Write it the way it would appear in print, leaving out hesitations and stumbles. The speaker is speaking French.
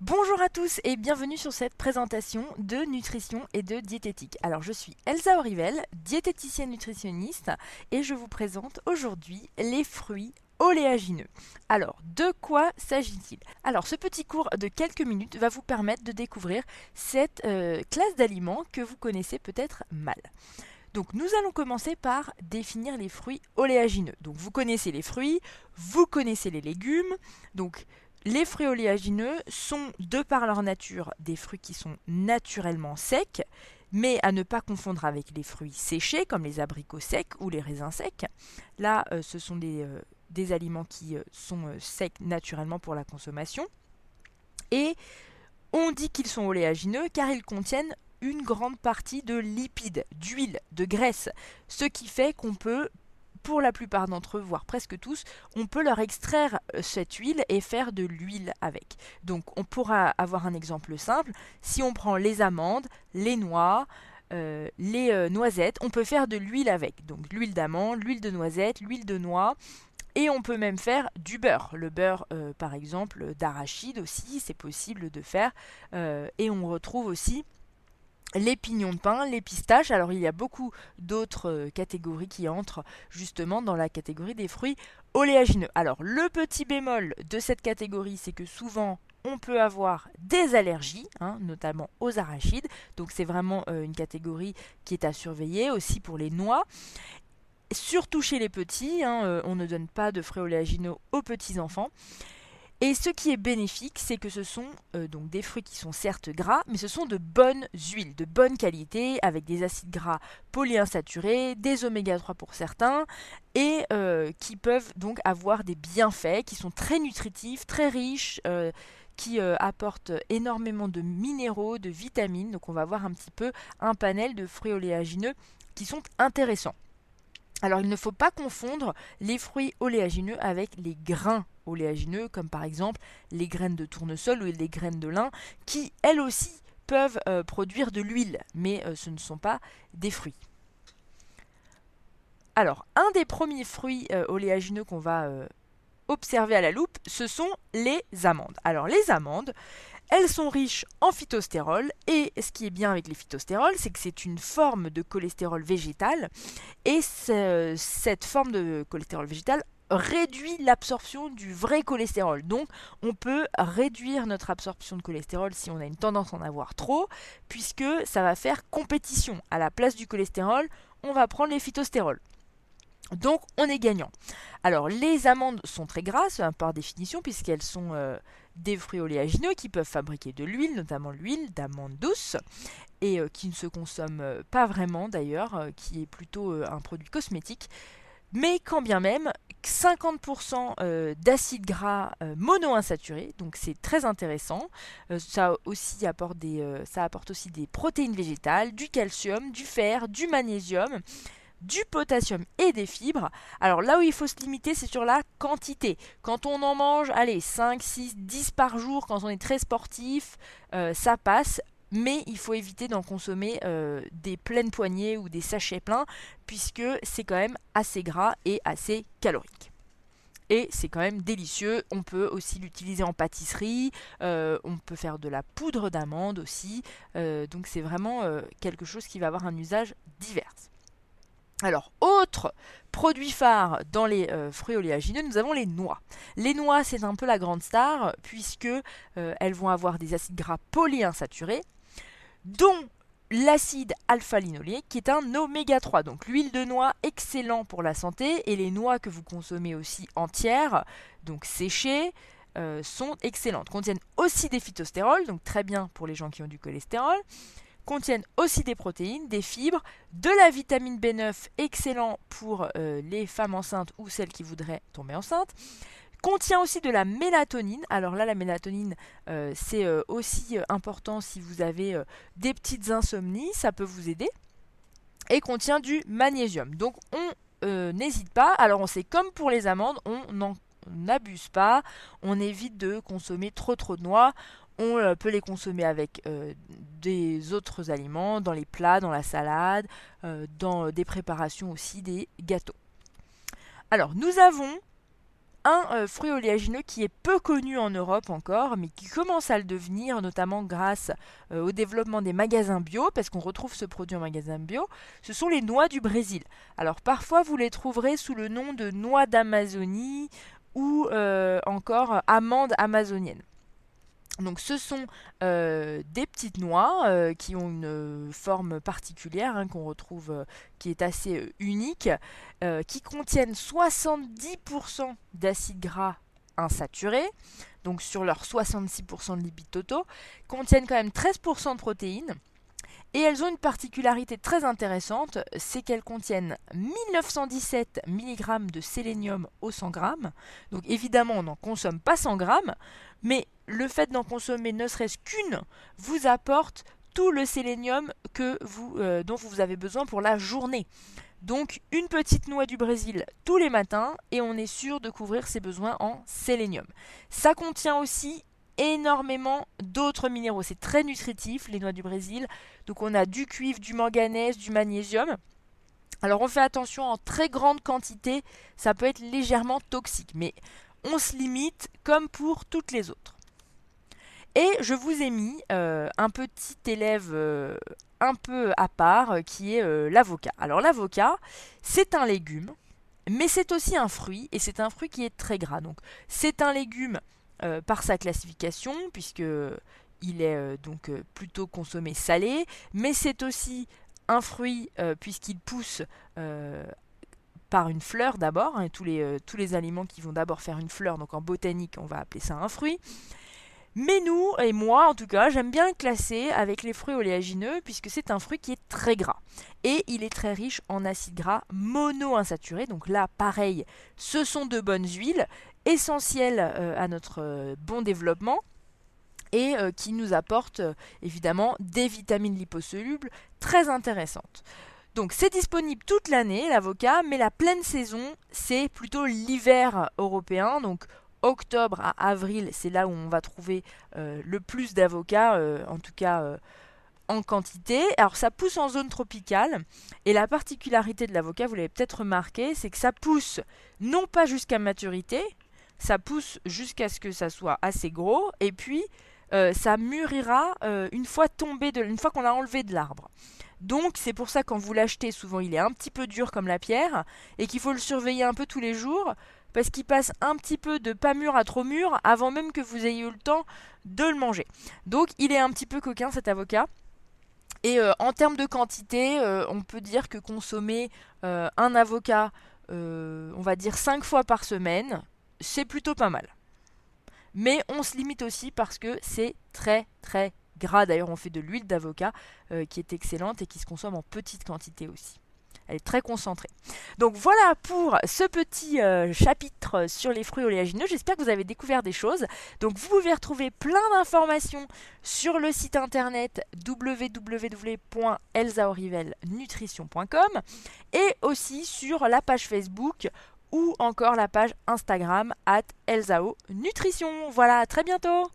Bonjour à tous et bienvenue sur cette présentation de nutrition et de diététique. Alors je suis Elsa Orivel, diététicienne nutritionniste et je vous présente aujourd'hui les fruits oléagineux. Alors de quoi s'agit-il? Alors ce petit cours de quelques minutes va vous permettre de découvrir cette classe d'aliments que vous connaissez peut-être mal. Donc nous allons commencer par définir les fruits oléagineux. Donc vous connaissez les fruits, vous connaissez les légumes. Donc les fruits oléagineux sont, de par leur nature, des fruits qui sont naturellement secs, mais à ne pas confondre avec les fruits séchés, comme les abricots secs ou les raisins secs. Là, ce sont des aliments qui sont secs naturellement pour la consommation. Et on dit qu'ils sont oléagineux car ils contiennent une grande partie de lipides, d'huile, de graisse, ce qui fait qu'on peut, pour la plupart d'entre eux, voire presque tous, on peut leur extraire cette huile et faire de l'huile avec. Donc on pourra avoir un exemple simple, si on prend les amandes, les noix, les noisettes, on peut faire de l'huile avec. Donc l'huile d'amande, l'huile de noisette, l'huile de noix, et on peut même faire du beurre. Le beurre, par exemple, d'arachide aussi, c'est possible de faire. Et on retrouve aussi les pignons de pain, les pistaches. Alors il y a beaucoup d'autres catégories qui entrent justement dans la catégorie des fruits oléagineux. Alors le petit bémol de cette catégorie, c'est que souvent on peut avoir des allergies, notamment aux arachides. Donc c'est vraiment une catégorie qui est à surveiller aussi pour les noix. Surtout chez les petits, on ne donne pas de fruits oléagineux aux petits enfants. Et ce qui est bénéfique, c'est que ce sont donc des fruits qui sont certes gras, mais ce sont de bonnes huiles, de bonne qualité, avec des acides gras polyinsaturés, des oméga 3 pour certains, et qui peuvent donc avoir des bienfaits, qui sont très nutritifs, très riches, qui apportent énormément de minéraux, de vitamines. Donc on va voir un petit peu un panel de fruits oléagineux qui sont intéressants. Alors il ne faut pas confondre les fruits oléagineux avec les grains oléagineux, comme par exemple les graines de tournesol ou les graines de lin, qui elles aussi peuvent produire de l'huile, mais ce ne sont pas des fruits. Alors, un des premiers fruits oléagineux qu'on va observer à la loupe, ce sont les amandes. Alors les amandes, elles sont riches en phytostérol, et ce qui est bien avec les phytostérols, c'est que c'est une forme de cholestérol végétal, et cette forme de cholestérol végétal réduit l'absorption du vrai cholestérol. Donc on peut réduire notre absorption de cholestérol si on a une tendance à en avoir trop, puisque ça va faire compétition. À la place du cholestérol, on va prendre les phytostérols. Donc on est gagnant. Alors les amandes sont très grasses par définition, puisqu'elles sont des fruits oléagineux qui peuvent fabriquer de l'huile, notamment l'huile d'amande douce, et qui ne se consomme pas vraiment d'ailleurs, qui est plutôt un produit cosmétique. Mais quand bien même, 50% d'acides gras monoinsaturés, donc c'est très intéressant. Ça apporte aussi des protéines végétales, du calcium, du fer, du magnésium, du potassium et des fibres. Alors là où il faut se limiter, c'est sur la quantité. Quand on en mange, allez, 5, 6, 10 par jour, quand on est très sportif, ça passe. Mais il faut éviter d'en consommer des pleines poignées ou des sachets pleins, puisque c'est quand même assez gras et assez calorique. Et c'est quand même délicieux. On peut aussi l'utiliser en pâtisserie, on peut faire de la poudre d'amande aussi. Donc c'est vraiment quelque chose qui va avoir un usage divers. Alors, autre produit phare dans les fruits oléagineux, nous avons les noix. Les noix, c'est un peu la grande star, puisque elles vont avoir des acides gras polyinsaturés, dont l'acide alpha-linolénique, qui est un oméga 3. Donc l'huile de noix, excellent pour la santé, et les noix que vous consommez aussi entières, donc séchées, sont excellentes. Contiennent aussi des phytostérols, donc très bien pour les gens qui ont du cholestérol. Contiennent aussi des protéines, des fibres, de la vitamine B9, excellent pour les femmes enceintes ou celles qui voudraient tomber enceintes. Contient aussi de la mélatonine. Alors là, la mélatonine, c'est aussi important si vous avez des petites insomnies, ça peut vous aider. Et contient du magnésium. Donc on n'hésite pas. Alors on sait, comme pour les amandes, on n'abuse pas, on évite de consommer trop de noix. On peut les consommer avec des autres aliments, dans les plats, dans la salade, dans des préparations aussi, des gâteaux. Alors, nous avons Un fruit oléagineux qui est peu connu en Europe encore, mais qui commence à le devenir, notamment grâce au développement des magasins bio, parce qu'on retrouve ce produit en magasin bio, ce sont les noix du Brésil. Alors parfois vous les trouverez sous le nom de noix d'Amazonie ou encore amandes amazoniennes. Donc ce sont des petites noix qui ont une forme particulière qu'on retrouve, qui est assez unique, qui contiennent 70% d'acides gras insaturés, donc sur leurs 66% de lipides totaux, contiennent quand même 13% de protéines. Et elles ont une particularité très intéressante, c'est qu'elles contiennent 1917 mg de sélénium au 100 g. Donc évidemment, on n'en consomme pas 100 g, mais le fait d'en consommer ne serait-ce qu'une vous apporte tout le sélénium dont vous avez besoin pour la journée. Donc une petite noix du Brésil tous les matins et on est sûr de couvrir ses besoins en sélénium. Ça contient aussi énormément d'autres minéraux. C'est très nutritif, les noix du Brésil. Donc on a du cuivre, du manganèse, du magnésium. Alors on fait attention, en très grande quantité, ça peut être légèrement toxique, mais on se limite comme pour toutes les autres. Et je vous ai mis un petit élève un peu à part qui est l'avocat. Alors l'avocat, c'est un légume, mais c'est aussi un fruit, et c'est un fruit qui est très gras. Donc c'est un légume par sa classification, puisque il est plutôt consommé salé, mais c'est aussi un fruit puisqu'il pousse par une fleur d'abord, tous les aliments qui vont d'abord faire une fleur, donc en botanique on va appeler ça un fruit. Mais nous, et moi en tout cas, j'aime bien le classer avec les fruits oléagineux puisque c'est un fruit qui est très gras. Et il est très riche en acides gras monoinsaturés. Donc là, pareil, ce sont de bonnes huiles essentielles à notre bon développement et qui nous apportent évidemment des vitamines liposolubles très intéressantes. Donc c'est disponible toute l'année l'avocat, mais la pleine saison c'est plutôt l'hiver européen, donc octobre à avril, c'est là où on va trouver le plus d'avocats, en tout cas en quantité. Alors ça pousse en zone tropicale, et la particularité de l'avocat, vous l'avez peut-être remarqué, c'est que ça pousse non pas jusqu'à maturité, ça pousse jusqu'à ce que ça soit assez gros, et puis ça mûrira une fois qu'on l'a enlevé de l'arbre. Donc c'est pour ça quand vous l'achetez, souvent il est un petit peu dur comme la pierre, et qu'il faut le surveiller un peu tous les jours, parce qu'il passe un petit peu de pas mûr à trop mûr avant même que vous ayez eu le temps de le manger. Donc il est un petit peu coquin cet avocat. Et en termes de quantité, on peut dire que consommer un avocat, on va dire 5 fois par semaine, c'est plutôt pas mal. Mais on se limite aussi parce que c'est très très gras. D'ailleurs on fait de l'huile d'avocat qui est excellente et qui se consomme en petite quantité aussi. Elle est très concentrée. Donc voilà pour ce petit chapitre sur les fruits oléagineux. J'espère que vous avez découvert des choses. Donc vous pouvez retrouver plein d'informations sur le site internet www.elsaorivelnutrition.com et aussi sur la page Facebook ou encore la page Instagram @elsaonutrition. Voilà, à très bientôt.